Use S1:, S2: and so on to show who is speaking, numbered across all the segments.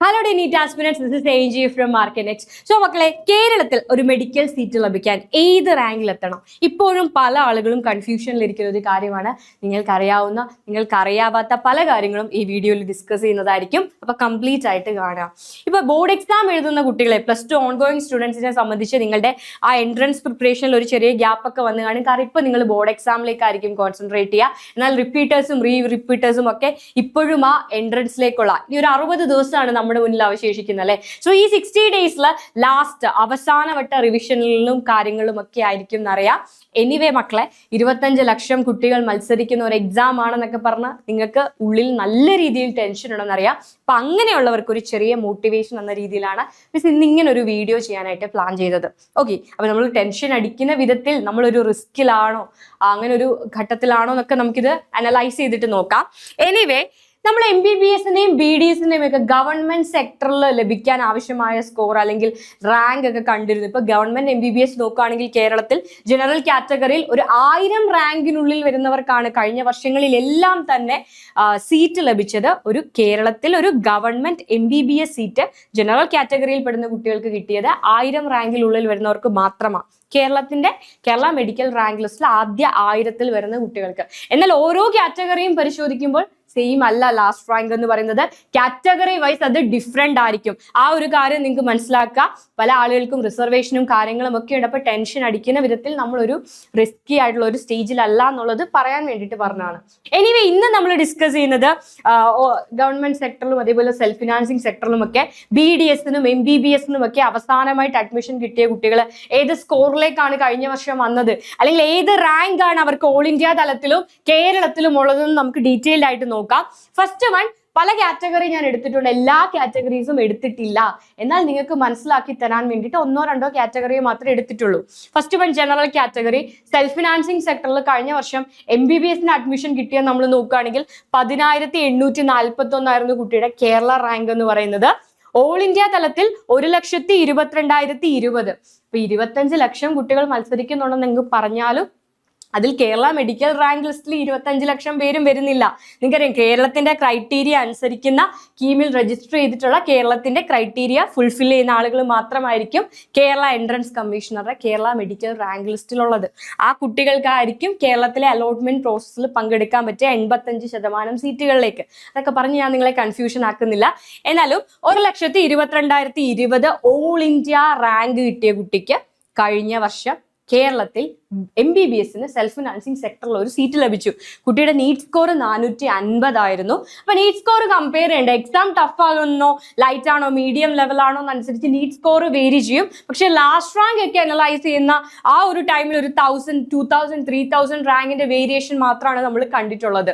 S1: Hello NEET aspirants, this is AG from Marknext. So മക്കളെ, കേരളത്തിൽ ഒരു മെഡിക്കൽ സീറ്റ് ലഭിക്കാൻ ഏത് റാങ്കിൽ എത്തണം? ഇപ്പോഴും പല ആളുകളും കൺഫ്യൂഷനിലിരിക്കുന്ന ഒരു കാര്യമാണ്. നിങ്ങൾക്കറിയാവാത്ത പല കാര്യങ്ങളും ഈ വീഡിയോയിൽ ഡിസ്കസ് ചെയ്യുന്നതായിരിക്കും. അപ്പൊ കംപ്ലീറ്റ് ആയിട്ട് കാണാം. ഇപ്പൊ ബോർഡ് എക്സാം എഴുതുന്ന കുട്ടികളെ, +2 ഓൺഗോയിങ് സ്റ്റുഡൻസിനെ സംബന്ധിച്ച് നിങ്ങളുടെ ആ എൻട്രൻസ് പ്രിപ്പറേഷനിൽ ഒരു ചെറിയ ഗ്യാപ്പ് ഒക്കെ വന്നു കാണും. കാരണം ഇപ്പൊ നിങ്ങൾ ബോർഡ് എക്സാമിലേക്കായിരിക്കും കോൺസെൻട്രേറ്റ് ചെയ്യുക. എന്നാൽ റിപ്പീറ്റേഴ്സും റിപ്പീറ്റേഴ്സും ഒക്കെ ഇപ്പോഴും ആ എൻട്രൻസിലേക്കുള്ള ഈ ഒരു 60 ദിവസമാണ് നമ്മുടെ മുന്നിൽ അവശേഷിക്കുന്നത് അല്ലെ. സോ ഈ 60 ഡേയ്സിൽ ലാസ്റ്റ് അവസാനവട്ട റിവിഷനിലും കാര്യങ്ങളും ഒക്കെ ആയിരിക്കും എന്നറിയാം. എനിവേ മക്കളെ, 25 ലക്ഷം കുട്ടികൾ മത്സരിക്കുന്ന ഒരു എക്സാം ആണെന്നൊക്കെ പറഞ്ഞാൽ നിങ്ങൾക്ക് ഉള്ളിൽ നല്ല രീതിയിൽ ടെൻഷൻ ഉണ്ടെന്നറിയാം. അപ്പൊ അങ്ങനെയുള്ളവർക്ക് ഒരു ചെറിയ മോട്ടിവേഷൻ എന്ന രീതിയിലാണ് മിസ് ഇന്ന് ഇങ്ങനെ ഒരു വീഡിയോ ചെയ്യാനായിട്ട് പ്ലാൻ ചെയ്തത്. ഓക്കെ, അപ്പൊ നമ്മൾ ടെൻഷൻ അടിക്കുന്ന വിധത്തിൽ നമ്മളൊരു റിസ്കിലാണോ, അങ്ങനെ ഒരു ഘട്ടത്തിലാണോ എന്നൊക്കെ നമുക്കിത് അനലൈസ് ചെയ്തിട്ട് നോക്കാം. എനിവേ, നമ്മൾ MBBSനെയും BDSനെയും ഒക്കെ ഗവൺമെന്റ് സെക്ടറിൽ ലഭിക്കാൻ ആവശ്യമായ സ്കോർ അല്ലെങ്കിൽ റാങ്ക് ഒക്കെ കണ്ടിരുന്നു. ഇപ്പൊ ഗവൺമെന്റ് MBBS നോക്കുകയാണെങ്കിൽ കേരളത്തിൽ ജനറൽ കാറ്റഗറിയിൽ ഒരു 1000 റാങ്കിനുള്ളിൽ വരുന്നവർക്കാണ് കഴിഞ്ഞ വർഷങ്ങളിലെല്ലാം തന്നെ സീറ്റ് ലഭിച്ചത്. കേരളത്തിൽ ഒരു ഗവൺമെന്റ് MBBS സീറ്റ് ജനറൽ കാറ്റഗറിയിൽ പെടുന്ന കുട്ടികൾക്ക് കിട്ടിയത് 1000 റാങ്കിനുള്ളിൽ വരുന്നവർക്ക് മാത്രമാണ്. കേരള മെഡിക്കൽ റാങ്ക് ലിസ്റ്റിൽ ആദ്യ 1000-ൽ വരുന്ന കുട്ടികൾക്ക്. എന്നാൽ ഓരോ കാറ്റഗറിയും പരിശോധിക്കുമ്പോൾ സെയിം അല്ല ലാസ്റ്റ് റാങ്ക് എന്ന് പറയുന്നത്. കാറ്റഗറി വൈസ് അത് ഡിഫറെന്റ് ആയിരിക്കും. ആ ഒരു കാര്യം നിങ്ങൾക്ക് മനസ്സിലാക്കുക. പല ആളുകൾക്കും റിസർവേഷനും കാര്യങ്ങളും ഒക്കെ ഉണ്ട്. അപ്പൊ ടെൻഷൻ അടിക്കുന്ന വിധത്തിൽ നമ്മളൊരു റിസ്കി ആയിട്ടുള്ള ഒരു സ്റ്റേജിലല്ല എന്നുള്ളത് പറയാൻ വേണ്ടിയിട്ട് പറഞ്ഞതാണ്. എനിവേ, ഇന്ന് നമ്മൾ ഡിസ്കസ് ചെയ്യുന്നത് ഗവൺമെന്റ് സെക്ടറിലും അതേപോലെ സെൽഫ് ഫിനാൻസിങ് സെക്ടറിലും ഒക്കെ BDSനും MBBSനും ഒക്കെ അവസാനമായിട്ട് അഡ്മിഷൻ കിട്ടിയ കുട്ടികൾ ഏത് സ്കോറിലേക്കാണ് കഴിഞ്ഞ വർഷം വന്നത്, അല്ലെങ്കിൽ ഏത് റാങ്ക് ആണ് അവർക്ക് ഓൾ ഇന്ത്യ തലത്തിലും കേരളത്തിലും ഉള്ളതെന്ന് നമുക്ക് ഡീറ്റെയിൽഡ് ആയിട്ട് നോക്കാം. ഫസ്റ്റ് വൺ, പല കാറ്റഗറി ഞാൻ എടുത്തിട്ടുണ്ട്, എല്ലാ കാറ്റഗറീസും എടുത്തിട്ടില്ല. എന്നാൽ നിങ്ങൾക്ക് മനസ്സിലാക്കി തരാൻ വേണ്ടിയിട്ട് 1-2 കാറ്റഗറിയെ മാത്രമേ എടുത്തിട്ടുള്ളൂ. First one general category. Self financing സെക്ടറിൽ കഴിഞ്ഞ വർഷം MBBSന് അഡ്മിഷൻ കിട്ടിയ നമ്മൾ നോക്കുകയാണെങ്കിൽ 10,841 ആയിരുന്നു കുട്ടിയുടെ കേരള റാങ്ക് എന്ന് പറയുന്നത്. ഓൾ ഇന്ത്യ തലത്തിൽ 1,22,020. ഇപ്പൊ 25 ലക്ഷം കുട്ടികൾ മത്സരിക്കുന്നുണ്ടെന്ന് നിങ്ങൾക്ക് പറഞ്ഞാലും അതിൽ കേരള മെഡിക്കൽ റാങ്ക് ലിസ്റ്റിൽ 25 ലക്ഷം പേരും വരുന്നില്ല. നിങ്ങൾക്കറിയാം, കേരളത്തിന്റെ ക്രൈറ്റീരിയ അനുസരിക്കുന്ന കീമിൽ രജിസ്റ്റർ ചെയ്തിട്ടുള്ള കേരളത്തിന്റെ ക്രൈറ്റീരിയ ഫുൾഫിൽ ചെയ്യുന്ന ആളുകൾ മാത്രമായിരിക്കും കേരള എൻട്രൻസ് കമ്മീഷണറുടെ കേരള മെഡിക്കൽ റാങ്ക് ലിസ്റ്റിലുള്ളത്. ആ കുട്ടികൾക്കായിരിക്കും കേരളത്തിലെ അലോട്ട്മെന്റ് പ്രോസസ്സിൽ പങ്കെടുക്കാൻ പറ്റിയ 85% സീറ്റുകളിലേക്ക്. അതൊക്കെ പറഞ്ഞ് ഞാൻ നിങ്ങളെ കൺഫ്യൂഷൻ ആക്കുന്നില്ല. എന്നാലും 1,22,020 ഓൾ ഇന്ത്യ റാങ്ക് കിട്ടിയ കുട്ടിക്ക് കഴിഞ്ഞ വർഷം കേരളത്തിൽ MBBSന് സെൽഫ് ഫിനാൻസിങ് സെക്ടറിൽ ഒരു സീറ്റ് ലഭിച്ചു. കുട്ടിയുടെ നീറ്റ് സ്കോർ 450 ആയിരുന്നു. അപ്പൊ നീറ്റ് സ്കോർ കമ്പയർ ചെയ്യേണ്ട, എക്സാം ടഫ് ആകുന്നോ ലൈറ്റ് ആണോ മീഡിയം ലെവൽ ആണോ എന്നനുസരിച്ച് നീറ്റ് സ്കോർ വേരി ചെയ്യും. പക്ഷെ ലാസ്റ്റ് റാങ്ക് ഒക്കെ അനലൈസ് ചെയ്യുന്ന ആ ഒരു ടൈമിൽ ഒരു 1000, 2000, 3000 റാങ്കിന്റെ വേരിയേഷൻ മാത്രമാണ് നമ്മൾ കണ്ടിട്ടുള്ളത്.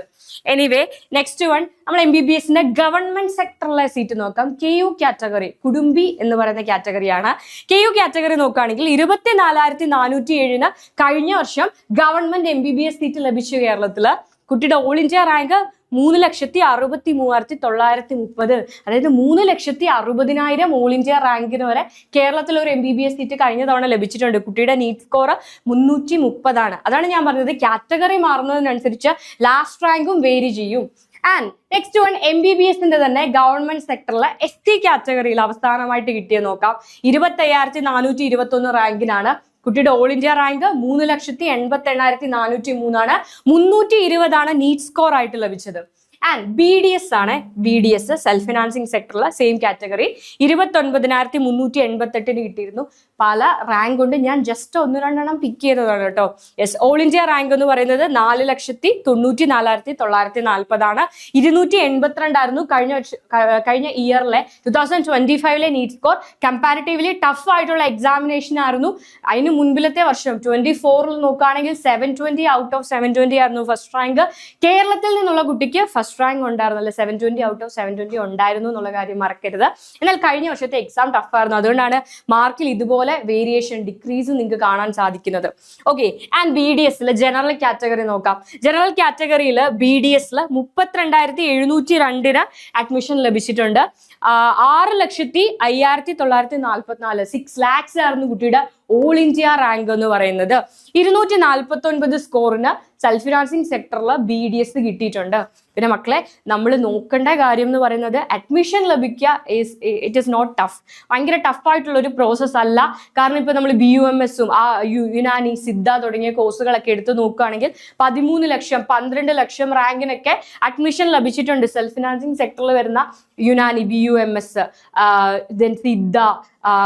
S1: എനിവേ, നെക്സ്റ്റ് വൺ, നമ്മൾ MBBSന്റെ ഗവൺമെന്റ് സെക്ടറിലെ സീറ്റ് നോക്കാം. KU കാറ്റഗറി, കുടുംബി എന്ന് പറയുന്ന കാറ്റഗറിയാണ്. KU കാറ്റഗറി നോക്കുകയാണെങ്കിൽ 24,407 കഴിഞ്ഞ വർഷം ഗവൺമെന്റ് MBBS സീറ്റ് ലഭിച്ചു കേരളത്തില്. കുട്ടിയുടെ ഓൾ ഇന്ത്യ റാങ്ക് 3,63,930. അതായത് 3,60,000 ഓൾ ഇന്ത്യ റാങ്കിന് വരെ കേരളത്തിൽ ഒരു MBBS സീറ്റ് കഴിഞ്ഞ തവണ ലഭിച്ചിട്ടുണ്ട്. കുട്ടിയുടെ നീറ്റ് സ്കോർ 330 ആണ്. അതാണ് ഞാൻ പറഞ്ഞത്, കാറ്റഗറി മാറുന്നതിനനുസരിച്ച് ലാസ്റ്റ് റാങ്കും വേരി ചെയ്യും. ആൻഡ് നെക്സ്റ്റ് വൺ, MBBSന്റെ തന്നെ ഗവൺമെന്റ് സെക്ടറിലെ ST കാറ്റഗറിയിൽ അവസാനമായിട്ട് കിട്ടിയ നോക്കാം. 25,421 റാങ്കിനാണ്. കുട്ടിയുടെ ഓൾ ഇന്ത്യ റാങ്ക് 3,88,403 ആണ്. 320 നീറ്റ് സ്കോർ ആയിട്ട് ലഭിച്ചത്. ആൻഡ് BDS ആണ്. BDS സെൽഫ് ഫിനാൻസിങ് സെക്ടറിൽ സെയിം കാറ്റഗറി 29,388 കിട്ടിയിരുന്നു. പല റാങ്ക് കൊണ്ട് ഞാൻ ജസ്റ്റ് 1-2 പിക്ക് ചെയ്തതാണ് കേട്ടോ. യെസ്, ഓൾ ഇന്ത്യ റാങ്ക് എന്ന് പറയുന്നത് 4,94,940 ആണ്. 282 ആയിരുന്നു കഴിഞ്ഞ ഇയറിലെ 2025 നീറ്റ് സ്കോർ. കമ്പാരിറ്റീവ്ലി ടഫ് ആയിട്ടുള്ള എക്സാമിനേഷൻ ആയിരുന്നു. അതിന് മുൻപിലത്തെ വർഷം 24 നോക്കുകയാണെങ്കിൽ 720 ഔട്ട് ഓഫ് 720 ആയിരുന്നു ഫസ്റ്റ് റാങ്ക്. കേരളത്തിൽ നിന്നുള്ള കുട്ടിക്ക് ഫസ്റ്റ് റാങ്ക് ഉണ്ടായിരുന്നു, അല്ലെ 720 ഔട്ട് ഓഫ് 720 ഉണ്ടായിരുന്നു എന്നുള്ള കാര്യം മറക്കരുത്. എന്നാൽ കഴിഞ്ഞ വർഷത്തെ എക്സാം ടഫ് ആയിരുന്നു. അതുകൊണ്ടാണ് മാർക്കിൽ ഇതുപോലെ വേരിയേഷൻ ഡിക്രീസ് നിങ്ങൾക്ക് കാണാൻ സാധിക്കുന്നത്. ഓക്കെ, ആൻഡ് BDSലെ ജനറൽ കാറ്റഗറി നോക്കാം. ജനറൽ കാറ്റഗറിയിൽ BDSല് 32,702 അഡ്മിഷൻ ലഭിച്ചിട്ടുണ്ട്. 6,05,944 6 lakhs ആയിരുന്നു കുട്ടിയുടെ ഓൾ ഇന്ത്യ റാങ്ക് എന്ന് പറയുന്നത്. 249 സ്കോറിന് സെൽഫ് ഫിനാൻസിങ് സെക്ടറിൽ BDS കിട്ടിയിട്ടുണ്ട്. പിന്നെ മക്കളെ നമ്മൾ നോക്കേണ്ട കാര്യം എന്ന് പറയുന്നത് അഡ്മിഷൻ ലഭിക്കുക ഇറ്റ് ഈസ് നോട്ട് ടഫ്. ഭയങ്കര ടഫായിട്ടുള്ള ഒരു പ്രോസസ്സ് അല്ല. കാരണം ഇപ്പൊ നമ്മൾ BUMS-ഉം യുനാനി, സിദ്ധ തുടങ്ങിയ കോഴ്സുകളൊക്കെ എടുത്ത് നോക്കുകയാണെങ്കിൽ 13 ലക്ഷം 12 ലക്ഷം റാങ്കിനൊക്കെ അഡ്മിഷൻ ലഭിച്ചിട്ടുണ്ട്. സെൽഫ് ഫിനാൻസിങ് സെക്ടറിൽ വരുന്ന യുനാനി, BUMS, സിദ്ധ,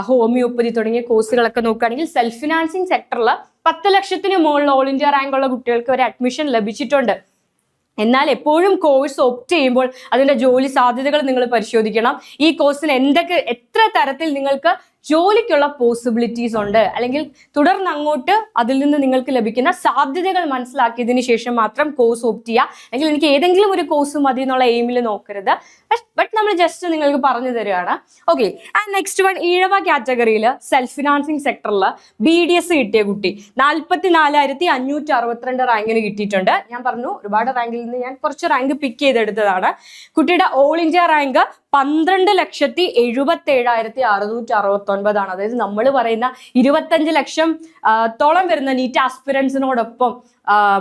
S1: ഹോമിയോപ്പതി തുടങ്ങിയ കോഴ്സുകളൊക്കെ നോക്കുകയാണെങ്കിൽ സെൽഫ് ഫിനാൻസിങ് സെക്ടറിൽ 10 ലക്ഷത്തിന് മുകളിൽ ഓൾ ഇന്ത്യ റാങ്ക് ഉള്ള കുട്ടികൾക്ക് വരെ അഡ്മിഷൻ ലഭിച്ചിട്ടുണ്ട്. എന്നാൽ എപ്പോഴും കോഴ്സ് ഓപ്റ്റ് ചെയ്യുമ്പോൾ അതിന്റെ ജോലി സാധ്യതകൾ നിങ്ങൾ പരിശോധിക്കണം. ഈ കോഴ്സിന് എത്ര തരത്തിൽ നിങ്ങൾക്ക് ജോലിക്കുള്ള പോസിബിലിറ്റീസ് ഉണ്ട്, അല്ലെങ്കിൽ തുടർന്ന് അങ്ങോട്ട് അതിൽ നിന്ന് നിങ്ങൾക്ക് ലഭിക്കുന്ന സാധ്യതകൾ മനസ്സിലാക്കിയതിന് ശേഷം മാത്രം കോഴ്സ് ഓപ്റ്റ് ചെയ്യുക. അല്ലെങ്കിൽ എനിക്ക് ഏതെങ്കിലും ഒരു കോഴ്സ് മതി എന്നുള്ള എയിമിൽ നോക്കരുത്. ബട്ട് നമ്മൾ ജസ്റ്റ് നിങ്ങൾക്ക് പറഞ്ഞു തരികയാണ്. Okay, and next one, Ezhava കാറ്റഗറിയിൽ സെൽഫ് ഫിനാൻസിങ് സെക്ടറിൽ BDS കിട്ടിയ കുട്ടി 44,562 റാങ്കിന് കിട്ടിയിട്ടുണ്ട്. ഞാൻ പറഞ്ഞു ഒരുപാട് റാങ്കിൽ നിന്ന് ഞാൻ കുറച്ച് റാങ്ക് പിക്ക് ചെയ്തെടുത്തതാണ്. കുട്ടിയുടെ ഓൾ ഇന്ത്യ റാങ്ക് 12,77,669 ആണ്. അതായത് നമ്മൾ പറയുന്ന 25 ലക്ഷം തോളം വരുന്ന നീറ്റ് ആസ്പിറൻസിനോടൊപ്പം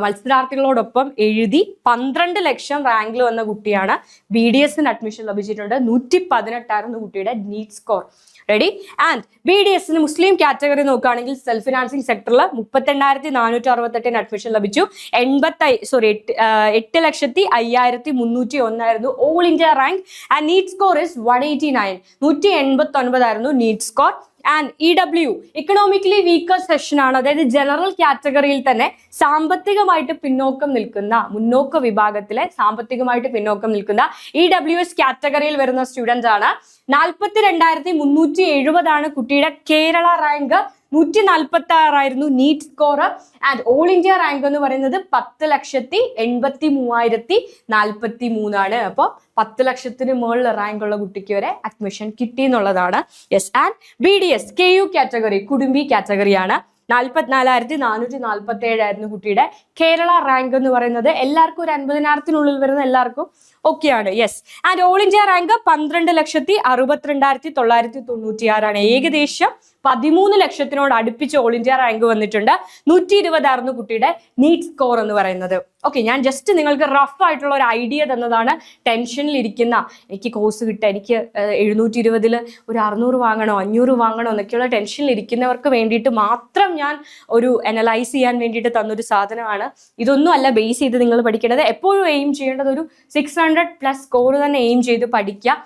S1: മത്സരാർത്ഥികളോടൊപ്പം എഴുതി 12 ലക്ഷം റാങ്കിൽ വന്ന കുട്ടിയാണ്. BDS-ന് അഡ്മിഷൻ ലഭിച്ചിട്ടുണ്ട്. 118 കുട്ടിയുടെ നീറ്റ് സ്കോർ. റെഡി? ആൻഡ് BDS-ന് മുസ്ലിം കാറ്റഗറി നോക്കുകയാണെങ്കിൽ സെൽഫ് ഫിനാൻസിങ് സെക്ടറിൽ 38,468 അഡ്മിഷൻ ലഭിച്ചു. 8,05,301 ആയിരുന്നു all India rank. And NEET score is 189. 189 ആയിരുന്നു NEET score. And EW economically weaker session ആണ്. അതായത് ജനറൽ കാറ്റഗറിയിൽ തന്നെ സാമ്പത്തികമായിട്ട് പിന്നോക്കം നിൽക്കുന്ന, മുന്നോക്ക വിഭാഗത്തിലെ സാമ്പത്തികമായിട്ട് പിന്നോക്കം നിൽക്കുന്ന EWS കാറ്റഗറിയിൽ വരുന്ന സ്റ്റുഡൻസ് ആണ്. 42,370 ആണ് കുട്ടിയുടെ കേരള റാങ്ക്. 146 ആയിരുന്നു NEET score. And all India rank എന്ന് പറയുന്നത് 10,83,043 ആണ്. അപ്പോൾ 10 ലക്ഷത്തിന് മുകളിൽ റാങ്ക് ഉള്ള കുട്ടിക്ക് വരെ അഡ്മിഷൻ കിട്ടി എന്നുള്ളതാണ്. Yes. And BDS KU category, Kudumbi കാറ്റഗറിയാണ്. 44,447 ആയിരുന്നു കുട്ടിയുടെ കേരള റാങ്ക് എന്ന് പറയുന്നത്. എല്ലാവർക്കും ഒരു 50,000-ത്തിനുള്ളിൽ വരുന്ന എല്ലാവർക്കും ഓക്കെയാണ്. Yes. And all India rank 12,62,996 ആണ്. ഏകദേശം 13 ലക്ഷത്തിനോട് അടുപ്പിച്ച് ഓൾ ഇന്ത്യ റാങ്ക് വന്നിട്ടുണ്ട്. 120 ആയിരുന്നു കുട്ടിയുടെ നീറ്റ് സ്കോർ എന്ന് പറയുന്നത്. ഓക്കെ, ഞാൻ ജസ്റ്റ് നിങ്ങൾക്ക് റഫ് ആയിട്ടുള്ള ഒരു ഐഡിയ തന്നതാണ്. ടെൻഷനിൽ ഇരിക്കുന്ന, എനിക്ക് കോഴ്സ് കിട്ടുക, എനിക്ക് 720-ൽ ഒരു 600 വാങ്ങണോ 500 വാങ്ങണോ എന്നൊക്കെയുള്ള ടെൻഷനിൽ ഇരിക്കുന്നവർക്ക് വേണ്ടിയിട്ട് മാത്രം ഞാൻ ഒരു അനലൈസ് ചെയ്യാൻ വേണ്ടിയിട്ട് തന്നൊരു സാധനമാണ്. ഇതൊന്നും അല്ല ബേസ് ചെയ്ത് നിങ്ങൾ പഠിക്കേണ്ടത്. എപ്പോഴും എയിം ചെയ്യേണ്ടത് ഒരു 600+ സ്കോർ തന്നെ എയിം ചെയ്ത് പഠിക്കുക.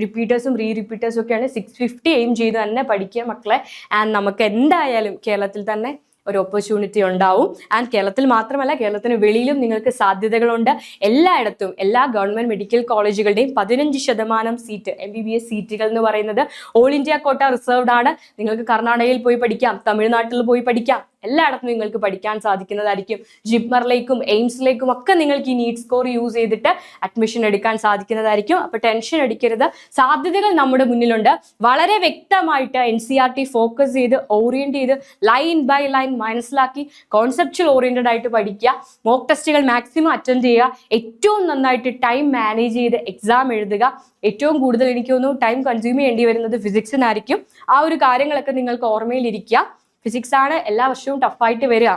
S1: റിപ്പീറ്റേഴ്സും റിപ്പീറ്റേഴ്സും ഒക്കെയാണ് 650 എയിം ചെയ്ത് തന്നെ പഠിക്കുക മക്കളെ. ആൻഡ് നമുക്ക് എന്തായാലും കേരളത്തിൽ തന്നെ ഒരു ഓപ്പർച്യൂണിറ്റി ഉണ്ടാവും. ആൻഡ് കേരളത്തിൽ മാത്രമല്ല, കേരളത്തിന് വെളിയിലും നിങ്ങൾക്ക് സാധ്യതകളുണ്ട്. എല്ലായിടത്തും എല്ലാ ഗവൺമെന്റ് മെഡിക്കൽ കോളേജുകളുടെയും 15% സീറ്റ് MBBS സീറ്റുകൾ എന്ന് പറയുന്നത് ഓൾ ഇന്ത്യ കോട്ട റിസർവ്ഡ് ആണ്. നിങ്ങൾക്ക് കർണാടകയിൽ പോയി പഠിക്കാം, തമിഴ്നാട്ടിൽ പോയി പഠിക്കാം, എല്ലായിടത്തും നിങ്ങൾക്ക് പഠിക്കാൻ സാധിക്കുന്നതായിരിക്കും. ജിപ്മറിലേക്കും എയിംസിലേക്കും ഒക്കെ നിങ്ങൾക്ക് ഈ നീറ്റ് സ്കോർ യൂസ് ചെയ്തിട്ട് അഡ്മിഷൻ എടുക്കാൻ സാധിക്കുന്നതായിരിക്കും. അപ്പൊ ടെൻഷൻ അടിക്കരുത്, സാധ്യതകൾ നമ്മുടെ മുന്നിലുണ്ട്. വളരെ വ്യക്തമായിട്ട് NCERT ഫോക്കസ് ചെയ്ത് ഓറിയന്റ് ചെയ്ത് ലൈൻ ബൈ ലൈൻ മനസ്സിലാക്കി കോൺസെപ്ച്വൽ ഓറിയന്റഡ് ആയിട്ട് പഠിക്കുക. മോക്ക് ടെസ്റ്റുകൾ മാക്സിമം അറ്റൻഡ് ചെയ്യുക. ഏറ്റവും നന്നായിട്ട് ടൈം മാനേജ് ചെയ്ത് എക്സാം എഴുതുക. ഏറ്റവും കൂടുതൽ എനിക്ക് തോന്നുന്നു ടൈം കൺസ്യൂം ചെയ്യേണ്ടി വരുന്നത് ഫിസിക്സിനായിരിക്കും. ആ ഒരു കാര്യങ്ങളൊക്കെ നിങ്ങൾക്ക് ഓർമ്മയിലിരിക്കുക. ഫിസിക്സ് ആണ് എല്ലാ വർഷവും ടഫായിട്ട് വരിക.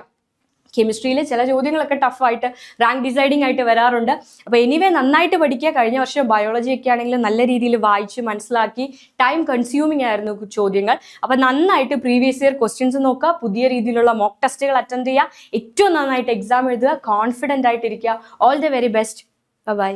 S1: കെമിസ്ട്രിയിൽ ചില ചോദ്യങ്ങളൊക്കെ ടഫായിട്ട് റാങ്ക് ഡിസൈഡിങ് ആയിട്ട് വരാറുണ്ട്. അപ്പോൾ എനിവേ നന്നായിട്ട് പഠിക്കുക. കഴിഞ്ഞ വർഷം ബയോളജി ഒക്കെ ആണെങ്കിൽ നല്ല രീതിയിൽ വായിച്ച് മനസ്സിലാക്കി ടൈം കൺസ്യൂമിങ് ആയിരുന്നു ചോദ്യങ്ങൾ. അപ്പോൾ നന്നായിട്ട് പ്രീവിയസ് ഇയർ ക്വസ്റ്റ്യൻസ് നോക്കുക, പുതിയ രീതിയിലുള്ള മോക്ക് ടെസ്റ്റുകൾ അറ്റൻഡ് ചെയ്യുക, ഏറ്റവും നന്നായിട്ട് എക്സാം എഴുതുക, കോൺഫിഡൻ്റ് ആയിട്ടിരിക്കുക. All the very best. By.